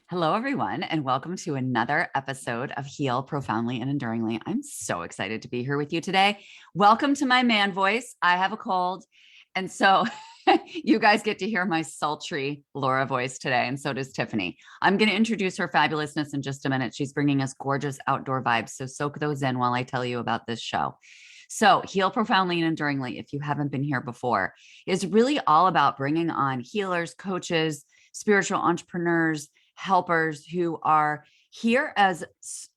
Hello, everyone, and welcome to another episode of Heal Profoundly and Enduringly. I'm so excited to be here with you today. Welcome to my man voice. I have a cold, and so you guys get to hear my sultry Laura voice today, and so does Tiffany. I'm going to introduce her fabulousness in just a minute. She's bringing us gorgeous outdoor vibes, so soak those in while I tell you about this show. So, Heal Profoundly and Enduringly, if you haven't been here before, is really all about bringing on healers, coaches, spiritual entrepreneurs, helpers who are here as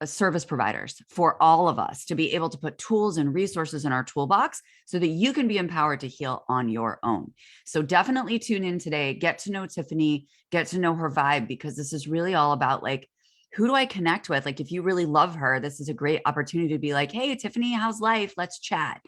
service providers for all of us to be able to put tools and resources in our toolbox so that you can be empowered to heal on your own. So definitely tune in today, get to know Tiffany, get to know her vibe, because this is really all about like, who do I connect with? Like, if you really love her, this is a great opportunity to be like, hey, Tiffany, how's life? Let's chat.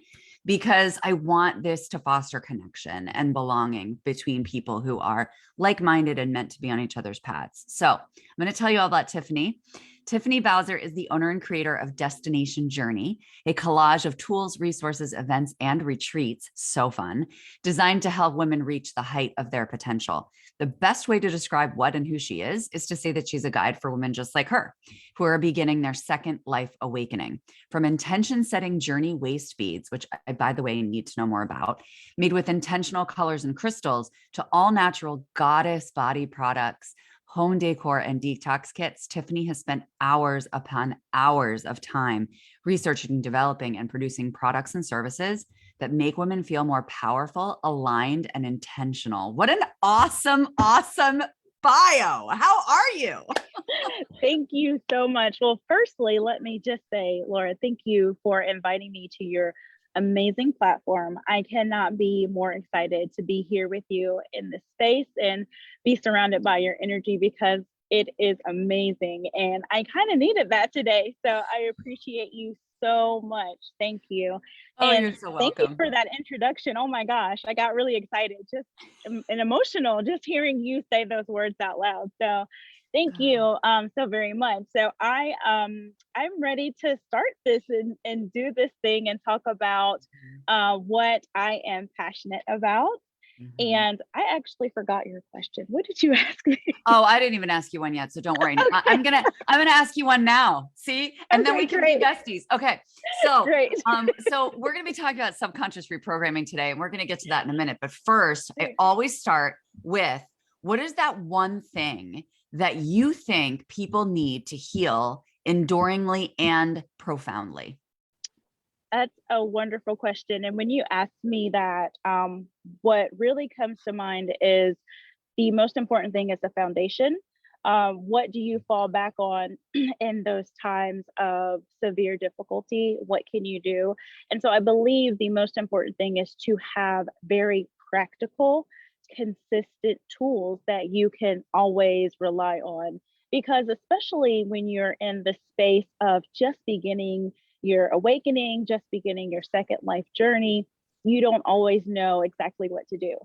Because I want this to foster connection and belonging between people who are like-minded and meant to be on each other's paths. So I'm going to tell you all about Tiffany. Tiffani Bowser is the owner and creator of Destination Journey, a collage of tools, resources, events, and retreats, so fun, designed to help women reach the height of their potential. The best way to describe what and who she is to say that she's a guide for women just like her, who are beginning their second life awakening. From intention setting journey waistbeads, which I, by the way, need to know more about, made with intentional colors and crystals, to all natural goddess body products, home decor, and detox kits, Tiffany has spent hours upon hours of time researching, developing, and producing products and services that make women feel more powerful, aligned, and intentional. What an awesome, awesome bio. How are you? Thank you so much. Well, firstly, let me just say, Laura, thank you for inviting me to your amazing platform. I cannot be more excited to be here with you in this space and be surrounded by your energy because it is amazing. And I kind of needed that today. So I appreciate you so much. Thank you. Oh, And you're so thank you welcome. for that introduction. Oh my gosh, I got really excited just and emotional just hearing you say those words out loud. So thank you so very much. So I'm ready to start this and do this thing and talk about what I am passionate about. Mhm. And I actually forgot your question. What did you ask me? Oh, I didn't even ask you one yet, so don't worry. Okay. I'm gonna ask you one now. See, and then we Okay, can be great. besties. Okay, so Great. so we're gonna be talking about subconscious reprogramming today, and we're gonna get to that in a minute. But first, I Great. always start with, what is that one thing that you think people need to heal enduringly and profoundly? That's a wonderful question. And when you ask me that, what really comes to mind is the most important thing is the foundation. What do you fall back on in those times of severe difficulty? What can you do? And so I believe the most important thing is to have very practical, consistent tools that you can always rely on. Because especially when you're in the space of just beginning your awakening, just beginning your second life journey, you don't always know exactly what to do.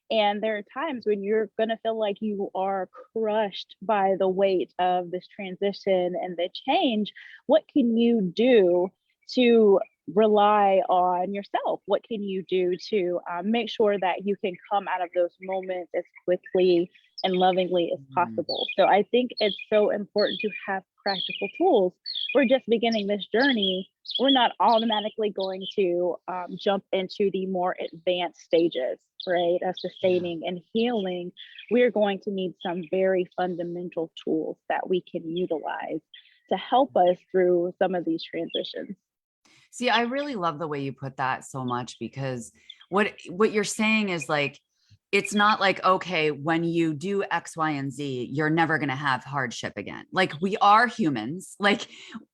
And there are times when you're going to feel like you are crushed by the weight of this transition and the change. What can you do to rely on yourself? What can you do to make sure that you can come out of those moments as quickly and lovingly as Mhm. possible? So I think it's so important to have practical tools. We're just beginning this journey. We're not automatically going to jump into the more advanced stages, right, of Yeah. sustaining and healing. We're going to need some very fundamental tools that we can utilize to help us through some of these transitions. See, I really love the way you put that so much, because what you're saying is like, it's not like, okay, when you do X, Y, and Z, you're never going to have hardship again. Like, we are humans. Like,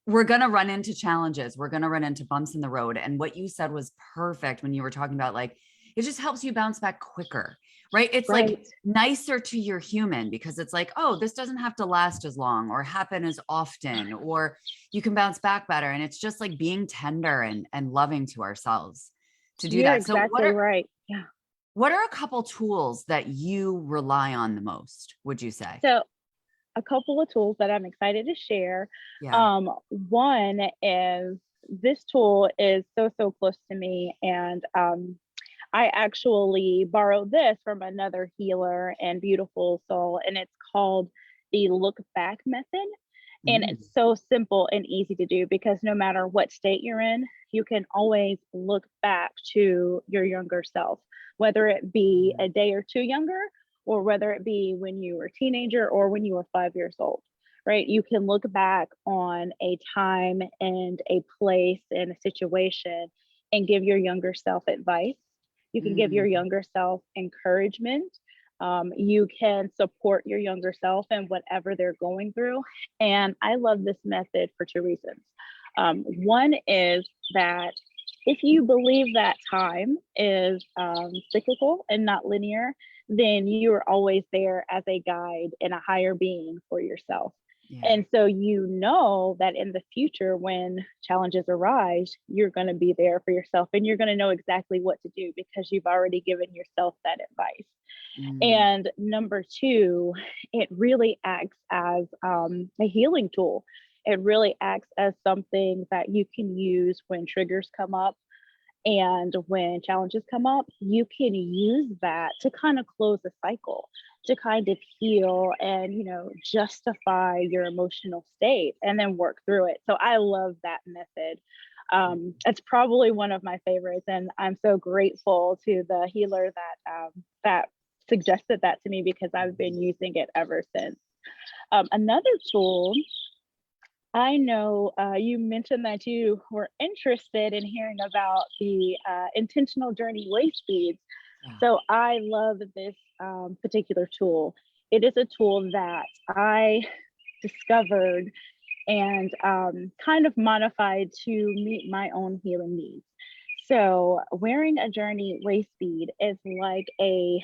we're going to run into challenges. We're going to run into bumps in the road. And what you said was perfect when you were talking about, like, it just helps you bounce back quicker, right? It's like Right. nicer to your human, because it's like, oh, this doesn't have to last as long or happen as often, or you can bounce back better. And it's just like being tender and loving to ourselves to do You're that. So exactly right. Yeah. what are a couple tools that you rely on the most, would you say? So a couple of tools that I'm excited to share. Yeah. One is this tool is so close to me, and I actually borrowed this from another healer and beautiful soul, and it's called the look back method. And Mm, it's so simple and easy to do because no matter what state you're in, you can always look back to your younger self, whether it be mm, a day or two younger, or whether it be when you were a teenager or when you were 5 years old, right? You can look back on a time and a place and a situation and give your younger self advice. You can give your mm. younger self encouragement. You can support your younger self and whatever they're going through. And I love this method for two reasons. One is that if you believe that time is cyclical and not linear, then you are always there as a guide and a higher being for yourself. Yeah. And so you know that in the future, when challenges arise, you're going to be there for yourself and you're going to know exactly what to do because you've already given yourself that advice. Mm, And number two, it really acts as a healing tool. It really acts as something that you can use when triggers come up and when challenges come up. You can use that to kind of close a cycle, to kind of heal and, justify your emotional state and then work through it. So I love that method. It's probably one of my favorites, and I'm so grateful to the healer that suggested that to me because I've been using it ever since. Another tool, I know you mentioned that you were interested in hearing about the intentional journey waistbeads. yeah. So I love this particular tool. It is a tool that I discovered and kind of modified to meet my own healing needs. So wearing a journey waist bead is like a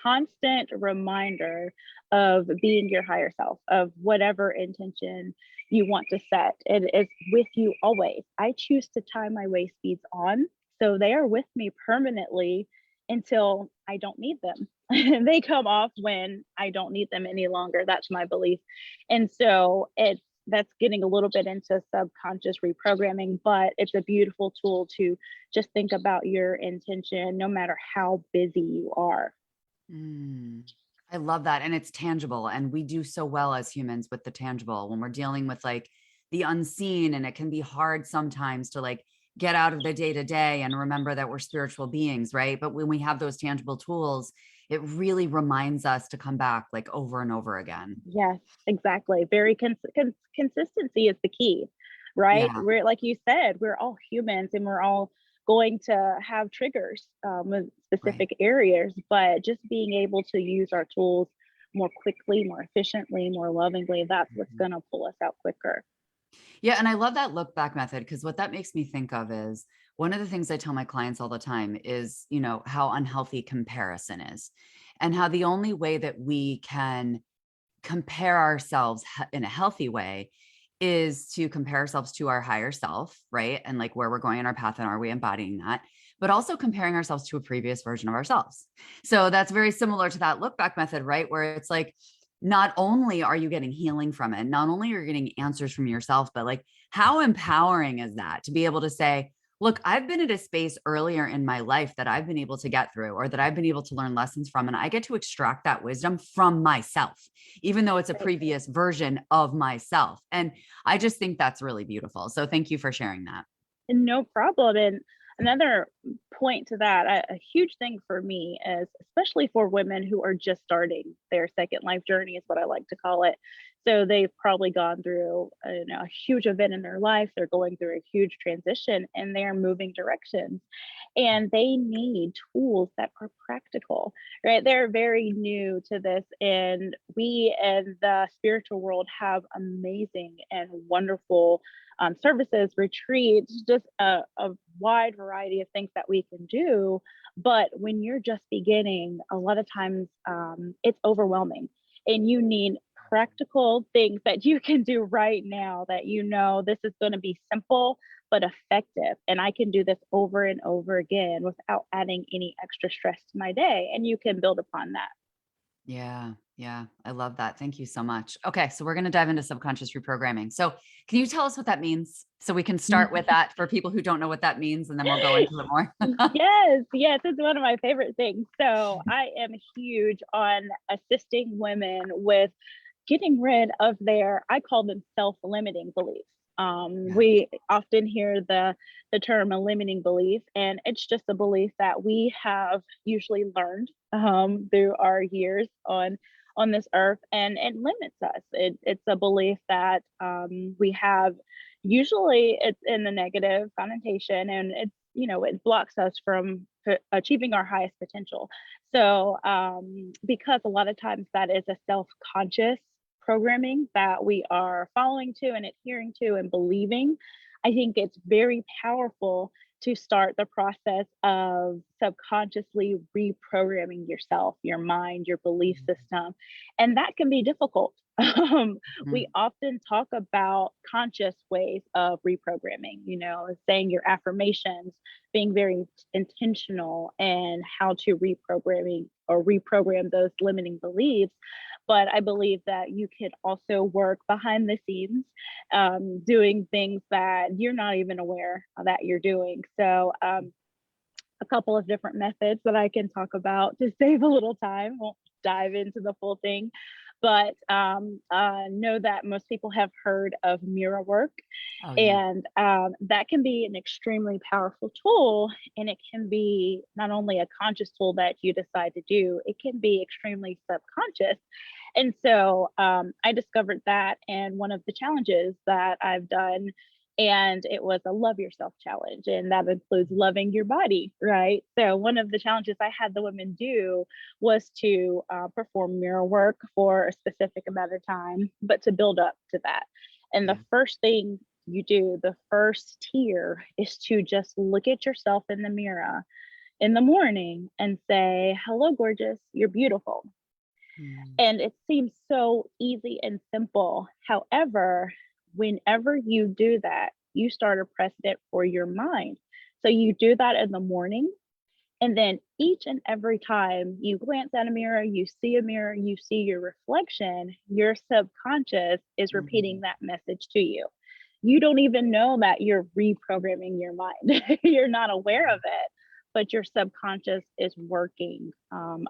constant reminder of being your higher self, of whatever intention you want to set. It is with you always. I choose to tie my waist beads on, so they are with me permanently until I don't need them. They come off when I don't need them any longer. That's my belief. And so that's getting a little bit into subconscious reprogramming, but it's a beautiful tool to just think about your intention no matter how busy you are. Mm. I love that. And it's tangible. And we do so well as humans with the tangible when we're dealing with like the unseen. And it can be hard sometimes to like get out of the day to day and remember that we're spiritual beings, right? But when we have those tangible tools, it really reminds us to come back like over and over again. Yes, exactly. Very consistency is the key, right? Yeah. We're like you said, we're all humans and we're all going to have triggers with Right. specific areas, but just being able to use our tools more quickly, more efficiently, more lovingly, that's what's Mhm. going to pull us out quicker. Yeah. And I love that look back method because what that makes me think of is one of the things I tell my clients all the time is, how unhealthy comparison is and how the only way that we can compare ourselves in a healthy way is to compare ourselves to our higher self, right? And like where we're going in our path and are we embodying that, but also comparing ourselves to a previous version of ourselves. So that's very similar to that look back method, right? Where it's like, not only are you getting healing from it, not only are you getting answers from yourself, but like how empowering is that to be able to say, look, I've been at a space earlier in my life that I've been able to get through or that I've been able to learn lessons from. And I get to extract that wisdom from myself, even though it's a Right. previous version of myself. And I just think that's really beautiful. So thank you for sharing that. No problem. And another point to that, a huge thing for me is, especially for women who are just starting their second life journey, is what I like to call it. So they've probably gone through a huge event in their life. They're going through a huge transition and they're moving directions. And they need tools that are practical, right? They're very new to this. And we in the spiritual world have amazing and wonderful services, retreats, just a wide variety of things that we can do. But when you're just beginning, a lot of times it's overwhelming and you need practical things that you can do right now that this is going to be simple but effective. And I can do this over and over again without adding any extra stress to my day. And you can build upon that. Yeah. Yeah. I love that. Thank you so much. Okay. So we're going to dive into subconscious reprogramming. So can you tell us what that means? So we can start with that for people who don't know what that means, and then we'll go into it more. Yes, yes, it's one of my favorite things. So I am huge on assisting women with getting rid of their, I call them self-limiting beliefs. We often hear the term a limiting belief, and it's just a belief that we have usually learned through our years on this earth, and it limits us. It's a belief that we have. Usually, it's in the negative connotation, and it's, it blocks us from achieving our highest potential. So, because a lot of times that is a self-conscious programming that we are following to and adhering to and believing, I think it's very powerful to start the process of subconsciously reprogramming yourself, your mind, your belief system. And that can be difficult. We often talk about conscious ways of reprogramming, saying your affirmations, being very intentional, and how to reprogram those limiting beliefs. But I believe that you could also work behind the scenes, doing things that you're not even aware that you're doing. So a couple of different methods that I can talk about to save a little time. Won't dive into the full thing, but know that most people have heard of mirror work. Oh, yeah. And that can be an extremely powerful tool. And it can be not only a conscious tool that you decide to do, it can be extremely subconscious. And so I discovered that in one of the challenges that I've done. And it was a love yourself challenge. And that includes loving your body, right? So one of the challenges I had the women do was to perform mirror work for a specific amount of time, but to build up to that. And the first thing you do, the first tier, is to just look at yourself in the mirror in the morning and say, hello, gorgeous, you're beautiful. And it seems so easy and simple. However, whenever you do that, you start a precedent for your mind. So you do that in the morning. And then each and every time you glance at a mirror, you see your reflection, your subconscious is repeating that message to you. You don't even know that you're reprogramming your mind. You're not aware of it, but your subconscious is working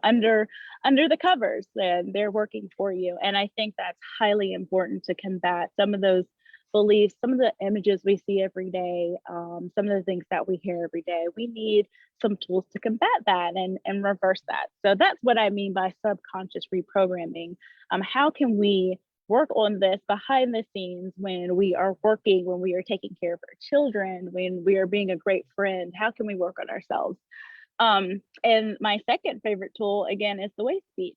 under the covers, and they're working for you. And I think that's highly important to combat some of those beliefs, some of the images we see every day, some of the things that we hear every day. We need some tools to combat that and reverse that. So that's what I mean by subconscious reprogramming. How can we work on this behind the scenes when we are working, when we are taking care of our children, when we are being a great friend? How can we work on ourselves? And my second favorite tool, again, is the waist beads.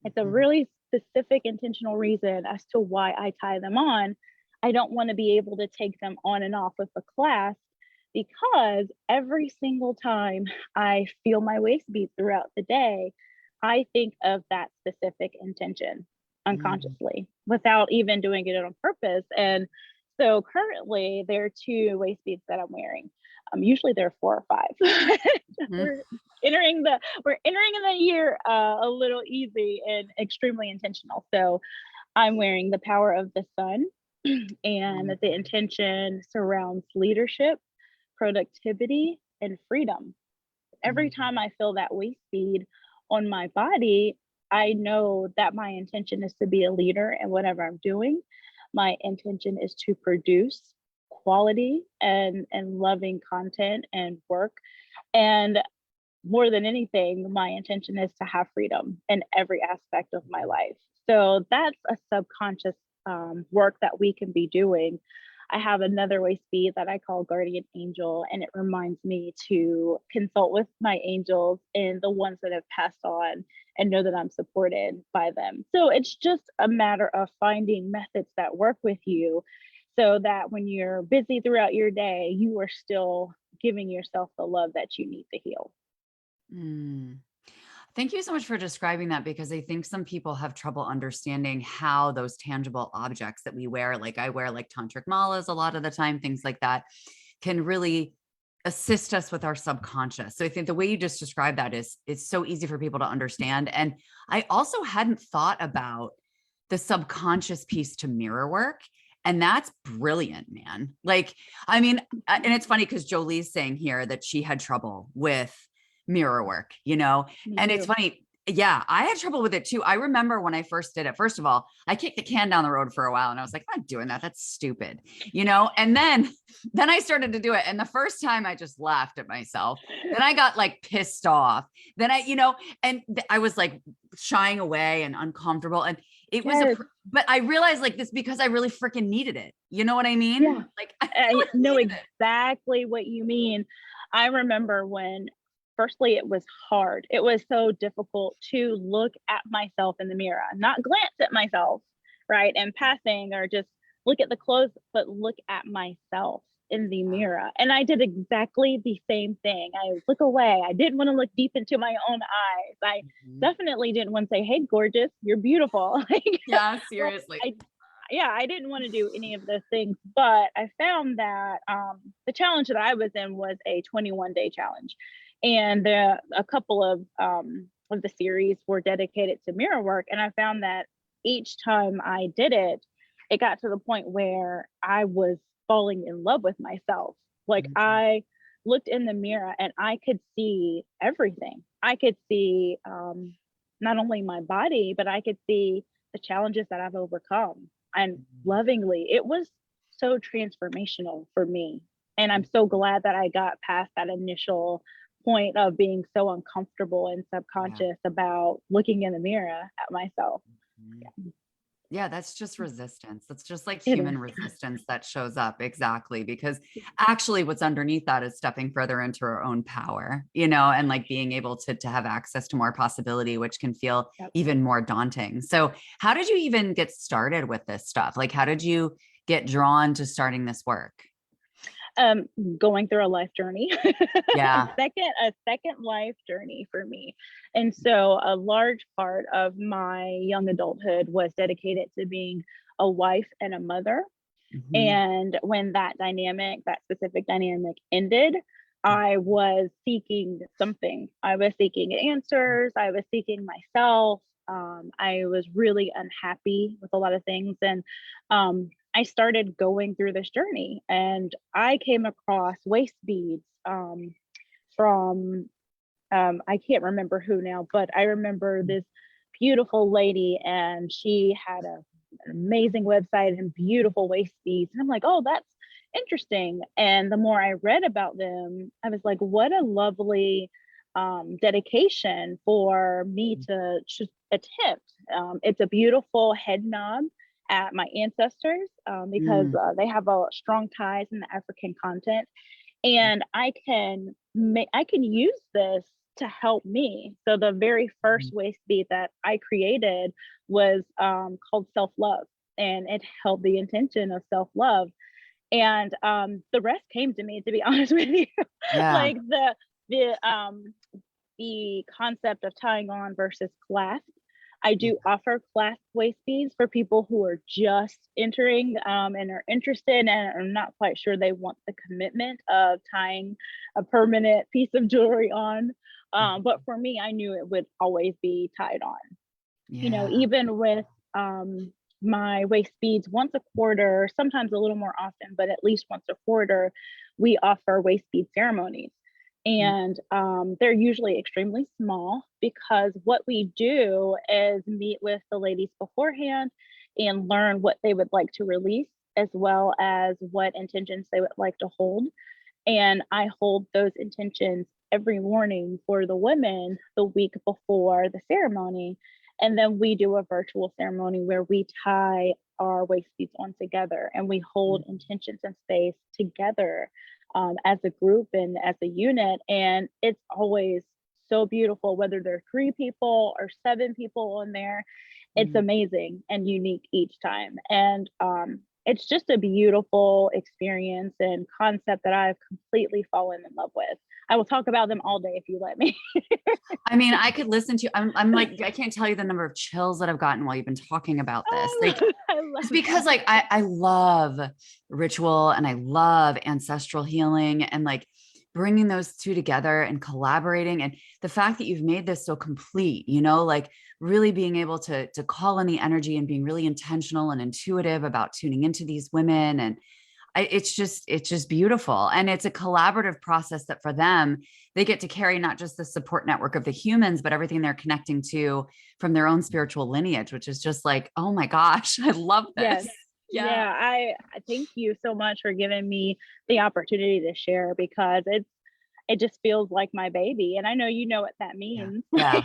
It's a really specific, intentional reason as to why I tie them on. I don't want to be able to take them on and off with a class, because every single time I feel my waist bead throughout the day, I think of that specific intention unconsciously without even doing it on purpose. And so currently there are 2 waist beads that I'm wearing. Usually there are 4 or 5. We're entering in the year a little easy and extremely intentional. So I'm wearing the power of the sun, and the intention surrounds leadership, productivity, and freedom. Every time I feel that waist bead on my body, I know that my intention is to be a leader in whatever I'm doing. My intention is to produce quality and loving content and work. And more than anything, my intention is to have freedom in every aspect of my life. So that's a subconscious work that we can be doing. I have another waist bead that I call Guardian Angel, and it reminds me to consult with my angels and the ones that have passed on, and know that I'm supported by them. So it's just a matter of finding methods that work with you, so that when you're busy throughout your day, you are still giving yourself the love that you need to heal. Thank you so much for describing that, because I think some people have trouble understanding how those tangible objects that we wear, like I wear like tantric malas a lot of the time, things like that, can really assist us with our subconscious. So I think the way you just described that is, it's so easy for people to understand. And I also hadn't thought about the subconscious piece to mirror work. And that's brilliant, man. Like, I mean, and it's funny because Jolie's saying here that she had trouble with mirror work, Me and too. it's funny. Yeah, I had trouble with it too. I remember when I first did it. First of all, I kicked the can down the road for a while and I was like, I'm not doing that. That's stupid, And then I started to do it. And the first time I just laughed at myself. Then I got like pissed off. Then I was like shying away and uncomfortable. And it was Yes. but I realized like this because I really freaking needed it. You know what I mean? Yeah. Like I I really know needed it. exactly what you mean. I remember when, firstly, it was hard. It was so difficult to look at myself in the mirror, not glance at myself, right? And passing or just look at the clothes, but look at myself in the mirror. And I did exactly the same thing. I look away. I didn't want to look deep into my own eyes. I Mhm. definitely didn't want to say, "Hey, gorgeous, you're beautiful." Like, Yeah, like, seriously. I didn't want to do any of those things, but I found that the challenge that I was in was a 21-day challenge, and a couple of the series were dedicated to mirror work, and I found that each time I did it, it got to the point where I was falling in love with myself. Like, Mhm. I looked in the mirror and I could see everything. I could see not only my body, but I could see the challenges that I've overcome. And lovingly, it was so transformational for me. And I'm so glad that I got past that initial point of being so uncomfortable and Yeah. subconscious about looking in the mirror at myself. Mhm. Yeah, Yeah, that's just resistance. That's just like it human is. resistance that shows up. Exactly. Because actually, what's underneath that is stepping further into our own power, and like being able to have access to more possibility, which can feel Yep. even more daunting. So, how did you even get started with this stuff? Like, how did you get drawn to starting this work? um Going through a life journey. Yeah. A second life journey for me. And so a large part of my young adulthood was dedicated to being a wife and a mother. Mhm. And when that specific dynamic ended, I was seeking something. I was seeking answers. I was seeking myself. I was really unhappy with a lot of things. And I started going through this journey and I came across waist beads from, I can't remember who now, but I remember this beautiful lady and she had an amazing website and beautiful waist beads. And I'm like, oh, that's interesting. And the more I read about them, I was like, what a lovely dedication for me to just attempt. It's a beautiful head nod at my ancestors because Mm. they have a strong ties in the African content, and I can use this to help me. So the very first waist bead that I created was called self love, and it held the intention of self love. And the rest came to me, to be honest with you. Yeah. Like the concept of tying on versus clasp. I do offer clasp waist beads for people who are just entering and are interested and are not quite sure they want the commitment of tying a permanent piece of jewelry on. But for me, I knew it would always be tied on. Yeah. Even with my waist beads once a quarter, sometimes a little more often, but at least once a quarter, we offer waist bead ceremonies. And they're usually extremely small because what we do is meet with the ladies beforehand and learn what they would like to release, as well as what intentions they would like to hold. And I hold those intentions every morning for the women the week before the ceremony. And then we do a virtual ceremony where we tie our waist beads on together and we hold intentions and space together as a group and as a unit. And it's always so beautiful, whether there are 3 people or 7 people on there. It's Mhm. amazing and unique each time. And it's just a beautiful experience and concept that I've completely fallen in love with. I will talk about them all day if you let me. I mean, I could listen to I'm like, I can't tell you the number of chills that I've gotten while you've been talking about this. Like, I love it's because that. like I love ritual and I love ancestral healing and like bringing those two together and collaborating. And the fact that you've made this so complete, like really being able to call in the energy and being really intentional and intuitive about tuning into these women. And it's just beautiful. And it's a collaborative process that for them, they get to carry not just the support network of the humans, but everything they're connecting to from their own spiritual lineage, which is just like, oh my gosh, I love Yes. this. Yeah. Yeah, I thank you so much for giving me the opportunity to share, because it just feels like my baby, and I know you know what that Yeah. means. Yeah.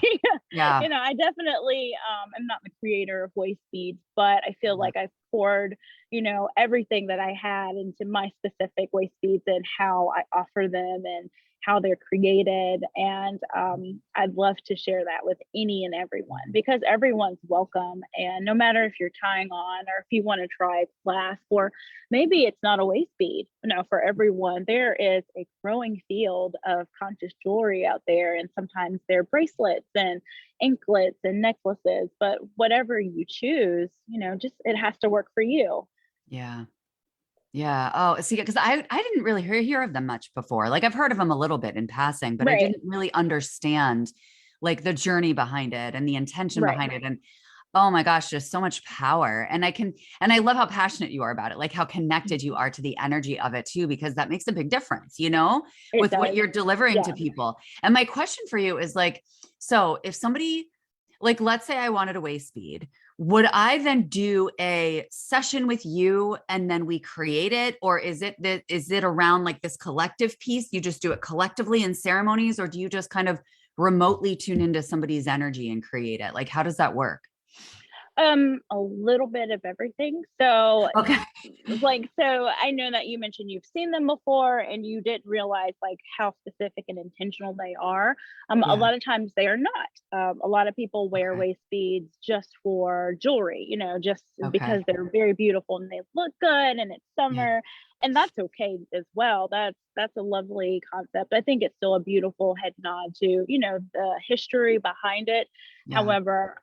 Yeah. I definitely am not the creator of waist beads, but I feel like I've poured, everything that I had into my specific waist beads and how I offer them and how they're created. And I'd love to share that with any and everyone, because everyone's welcome. And no matter if you're tying on or if you want to try clasp, or maybe it's not a waist bead, for everyone, there is a growing field of conscious jewelry out there. And sometimes they're bracelets and anklets and necklaces, but whatever you choose, just it has to work for you. Yeah. Yeah. Oh, see, because I didn't really hear of them much before. Like I've heard of them a little bit in passing, but I Right, didn't really understand like the journey behind it and the intention right. behind it. And oh my gosh, just so much power. And I love how passionate you are about it, like how connected you are to the energy of it too, because that makes a big difference, It with what does. you're delivering to Yeah. people. And my question for you is like, so if somebody, like, let's say I wanted a waist bead, would I then do a session with you and then we create it? Or is it around like this collective piece? You just do it collectively in ceremonies, or do you just kind of remotely tune into somebody's energy and create it? Like, how does that work? A little bit of everything. So, Okay. so I know that you mentioned you've seen them before and you didn't realize like how specific and intentional they are. A Yeah. lot of times they are not. A lot of people wear Okay. waist beads just for jewelry, just Okay. because they're very beautiful and they look good and it's Yeah. summer, and that's okay as well. That's a lovely concept. I think it's still a beautiful head nod to, the history behind it. Yeah. However,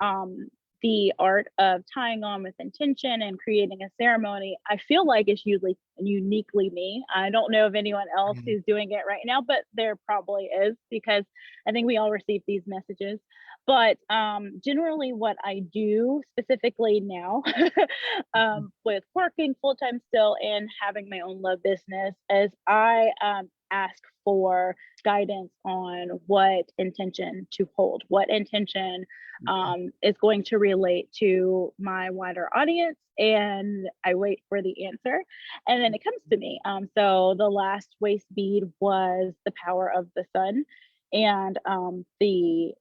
the art of tying on with intention and creating a ceremony, I feel like is usually uniquely me. I don't know of anyone else Yeah. who's doing it right now, but there probably is, because I think we all receive these messages. But generally, what I do specifically now, with working full time still and having my own love business, is I ask for guidance on what intention to hold, what intention Okay. is going to relate to my wider audience. And I wait for the answer. And then it comes to me. So the last waist bead was the power of the sun. And the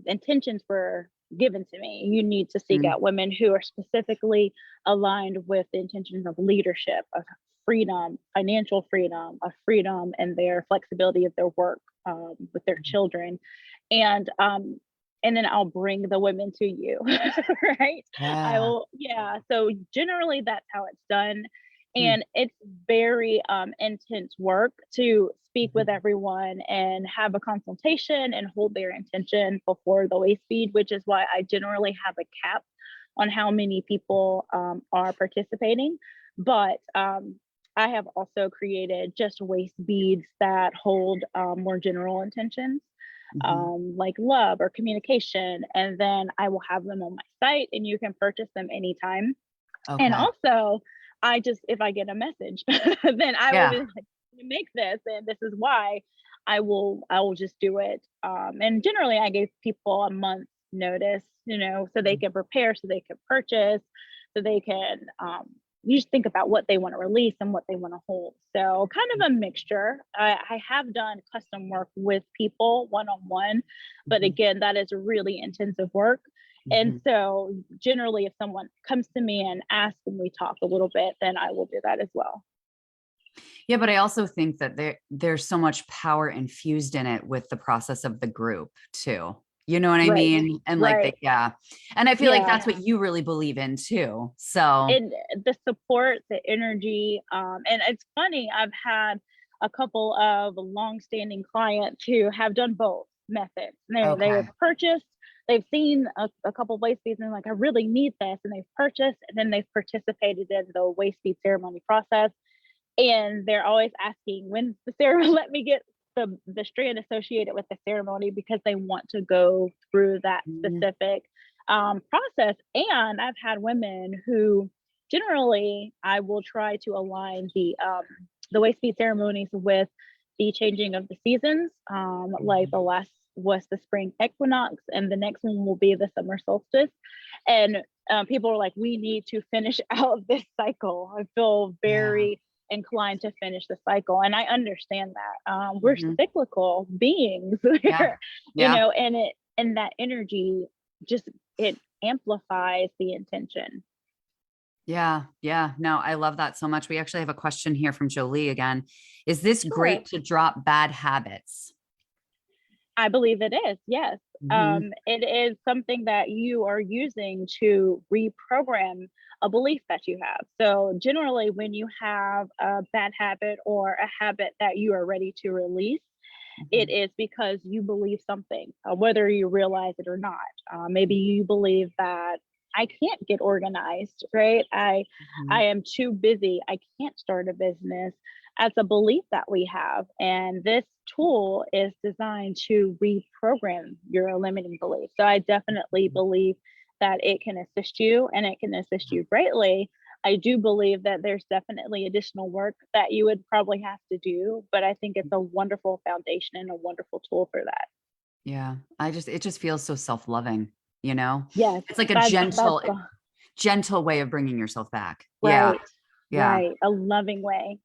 intentions were given to me. You need to seek Mm. out women who are specifically aligned with the intentions of leadership, of freedom, financial freedom, of freedom and their flexibility of their work, with their children. And and then I'll bring the women to you, right? I Yeah. will, yeah. So generally, that's how it's done. Mm. And it's very intense work to speak with Mhm. everyone and have a consultation and hold their intention before the waist bead, which is why I generally have a cap on how many people are participating. But I have also created just waist beads that hold more general intentions, Mhm. like love or communication. And then I will have them on my site and you can purchase them anytime. And Okay. also, if I get a message, then I will Yeah. be like, make this, and this is why. I will just do it. And generally, I give people a month notice, so they Mhm. can prepare, so they can purchase, so they can you just think about what they want to release and what they want to hold. So kind of a mixture. I have done custom work with people one on one, but Mhm. again, that is really intensive work. And Mhm. so generally, if someone comes to me and asks and we talk a little bit, then I will do that as well. Yeah, but I also think that there's so much power infused in it with the process of the group too. You know what I Right. mean? And like Right. yeah. And I feel like Yeah. that's what you really believe in too. So, And the support, the energy, and it's funny, I've had a couple of long-standing clients who have done both methods. They have okay. purchased, they've seen a couple of waist beads and they're like, I really need this, and they've purchased, and then they've participated in the waist bead ceremony process. And they're always asking, when's the ceremony? Let me get the strand associated with the ceremony, because they want to go through that Mhm. specific process. And I've had women who generally I will try to align the waist bead ceremonies with the changing of the seasons. Like the last was the spring equinox, and the next one will be the summer solstice. And people are like, we need to finish out this cycle. I feel Yeah. very inclined to finish the cycle, and I understand that we're Mhm. cyclical beings. Yeah. You Yeah. know, and that energy just, it amplifies the intention. Yeah. Yeah. No, I love that so much. We actually have a question here from Jolie again. Is this Sure. great to drop bad habits? I believe it is, yes. Mhm. It is something that you are using to reprogram a belief that you have. So, generally, when you have a bad habit or a habit that you are ready to release, it Mhm. is because you believe something, whether you realize it or not. Maybe you believe that I can't get organized, right? I Mhm. am too busy. I can't start a business. That's a belief that we have, and this tool is designed to reprogram your limiting belief. So I definitely Mhm. believe that it can assist you, and it can assist you greatly. I do believe that there's definitely additional work that you would probably have to do, but I think it's a wonderful foundation and a wonderful tool for that. Yeah. It just feels so self-loving, you know? Yes, It's like a that's gentle way of bringing yourself back. Yeah. right, Yeah. right, a loving way.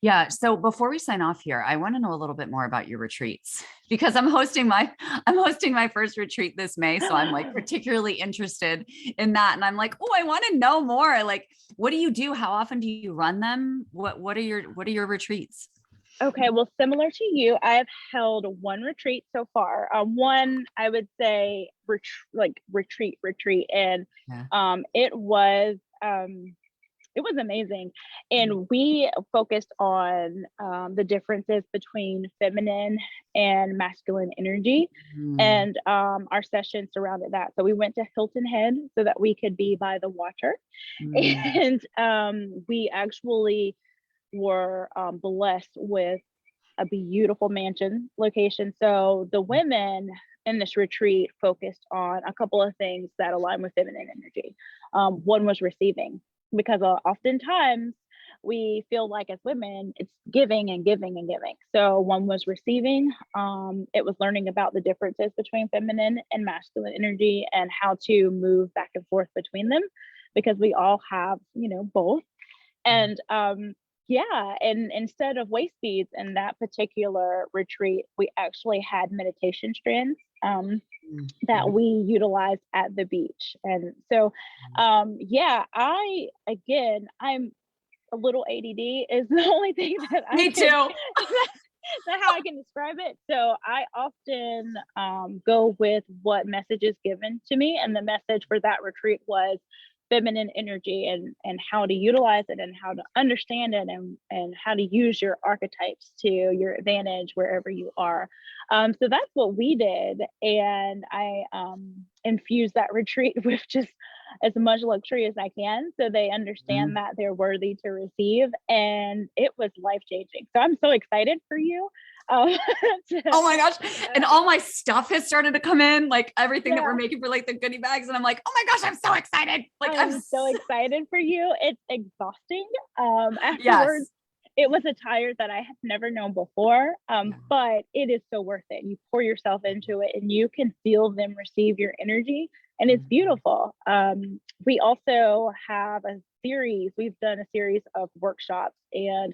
Yeah. So before we sign off here, I want to know a little bit more about your retreats because I'm hosting my first retreat this May. So I'm like particularly interested in that. And I'm like, oh, I want to know more. Like, what do you do? How often do you run them? What are your retreats? Okay, well, similar to you, I have held one retreat so far. One, I would say, retreat, and Yeah. um, it was um, it was amazing. And we focused on the differences between feminine and masculine energy. Mm, And our session surrounded that. So we went to Hilton Head so that we could be by the water. mm, And we actually were blessed with a beautiful mansion location. So the women in this retreat focused on a couple of things that align with feminine energy. One was receiving, because oftentimes we feel like as women, it's giving and giving and giving. So one was receiving. It was learning about the differences between feminine and masculine energy and how to move back and forth between them, because we all have, both. mm, And yeah, and instead of waist beads in that particular retreat, we actually had meditation strands mm, that mhm, we utilized at the beach. And so, mm. yeah, I'm a little ADD is the only thing that I Me can too. that's how I can describe it. So I often go with what message is given to me, and the message for that retreat was feminine energy, and how to utilize it and how to understand it, and how to use your archetypes to your advantage wherever you are. So that's what we did, and I infused that retreat with just as much luxury as I can, so they understand Mm. that they're worthy to receive. And it was life changing. So I'm so excited for you. Um, to, Oh my gosh. And all my stuff has started to come in, like everything that we're yeah, making for like the goodie bags. And I'm like, oh my gosh, I'm so excited. Like I'm so excited for you. It's exhausting. Afterwards, yes. it was a tire that I have never known before, Yeah. but it is so worth it. You pour yourself into it, and you can feel them receive your energy, and it's Mhm. beautiful. We also have a series. We've done a series of workshops, and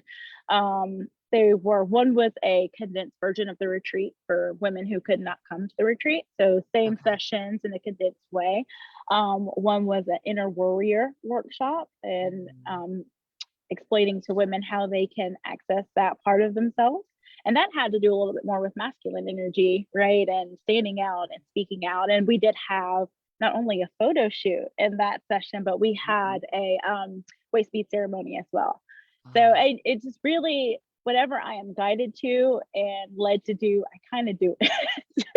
one was a condensed version of the retreat for women who could not come to the retreat. So same Okay. sessions in a condensed way. One was an inner warrior workshop, and Mm. explaining to women how they can access that part of themselves. And that had to do a little bit more with masculine energy, right? And standing out and speaking out. And we did have not only a photo shoot in that session, but we Mhm. had a waist bead ceremony as well. So Oh. it just really, whatever I am guided to and led to do, I kind of do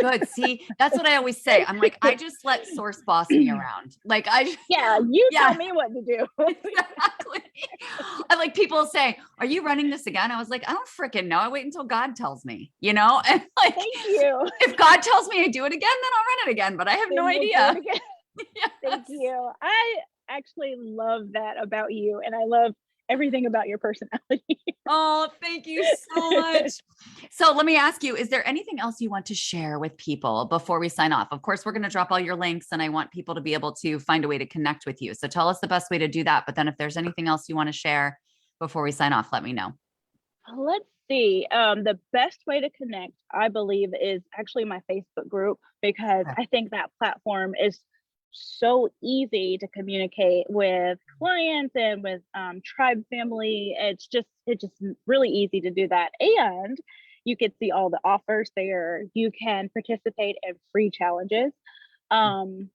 Good. See, that's what I always say. I'm like, I just let source boss me it. around. Like I, Yeah, you tell yeah, me what to do. exactly. I like people say, are you running this again? I was like, I don't freaking know. I wait until God tells me, you know? And like, Thank you. if God tells me I do it again, then I'll run it again, but I have no Then you'll do it idea. again. Thank Yes. you. I actually love that about you. And I love everything about your personality. Oh, thank you so much. So let me ask you, is there anything else you want to share with people before we sign off? Of course, we're going to drop all your links and I want people to be able to find a way to connect with you. So tell us the best way to do that. But then if there's anything else you want to share before we sign off, let me know. Let's see. The best way to connect, I believe, is actually my Facebook group, because Okay. I think that platform is so easy to communicate with clients and with tribe family. It's just really easy to do that, and you can see all the offers there. You can participate in free challenges. Um,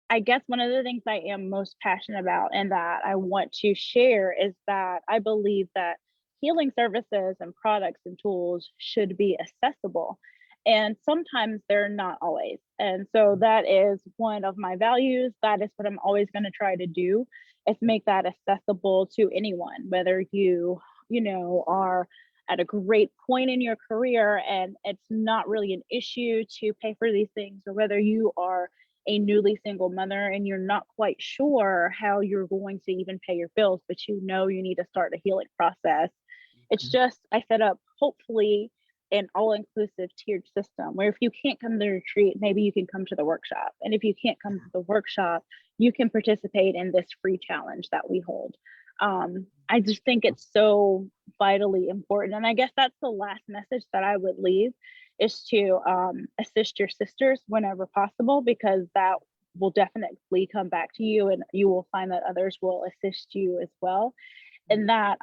I guess one of the things I am most passionate about and that I want to share is that I believe that healing services and products and tools should be accessible. And sometimes they're not always. And so that is one of my values. That is what I'm always going to try to do, is make that accessible to anyone, whether are at a great point in your career and it's not really an issue to pay for these things, or whether you are a newly single mother and you're not quite sure how you're going to even pay your bills, but you need to start a healing process. It's just, I set up hopefully an all-inclusive tiered system where if you can't come to the retreat, maybe you can come to the workshop. And if you can't come to the workshop, you can participate in this free challenge that we hold. I just think it's so vitally important. And I guess that's the last message that I would leave, is to assist your sisters whenever possible, because that will definitely come back to you and you will find that others will assist you as well. And that,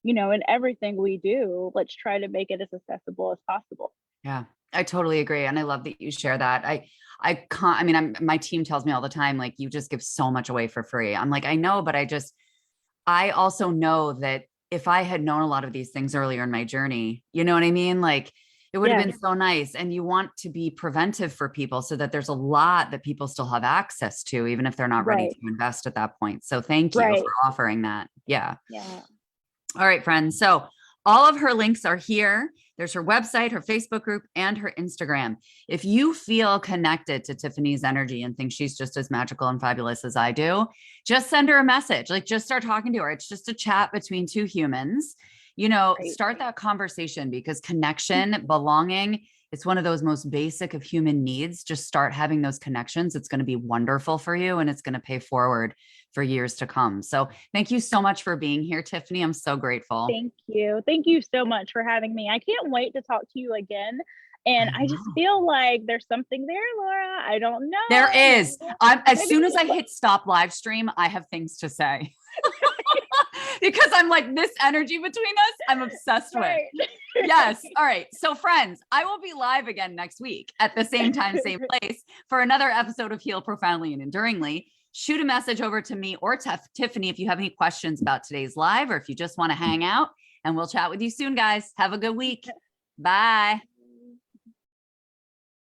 in everything we do, let's try to make it as accessible as possible. Yeah, I totally agree. And I love that you share that. I can't, I mean, my team tells me all the time, like, you just give so much away for free. I'm like, I know, but I also know that if I had known a lot of these things earlier in my journey, you know what I mean? Like, it would have Yeah, been so nice. And you want to be preventive for people so that there's a lot that people still have access to, even if they're not ready right, to invest at that point. So thank you for right. offering that. Yeah. Yeah. All right, friends. So all of her links are here. There's her website, her Facebook group, and her Instagram. If you feel connected to Tiffany's energy and think she's just as magical and fabulous as I do, just send her a message. Like, just start talking to her. It's just a chat between two humans. Right. Start that conversation, because connection, belonging, it's one of those most basic of human needs. Just start having those connections. It's going to be wonderful for you and it's going to pay forward for years to come. So thank you so much for being here, Tiffany. I'm so grateful. Thank you. Thank you so much for having me. I can't wait to talk to you again. And I I just know. feel like there's something there, Laura. I don't There know. is. As Maybe soon as I hit stop live stream, I have things to say. Because I'm like, this energy between us, I'm obsessed with. right. Yes. All right. So friends, I will be live again next week at the same time, same place, for another episode of Heal Profoundly and Enduringly. Shoot a message over to me or Tiffany if you have any questions about today's live, or if you just want to hang out, and we'll chat with you soon, guys. Have a good week. Bye.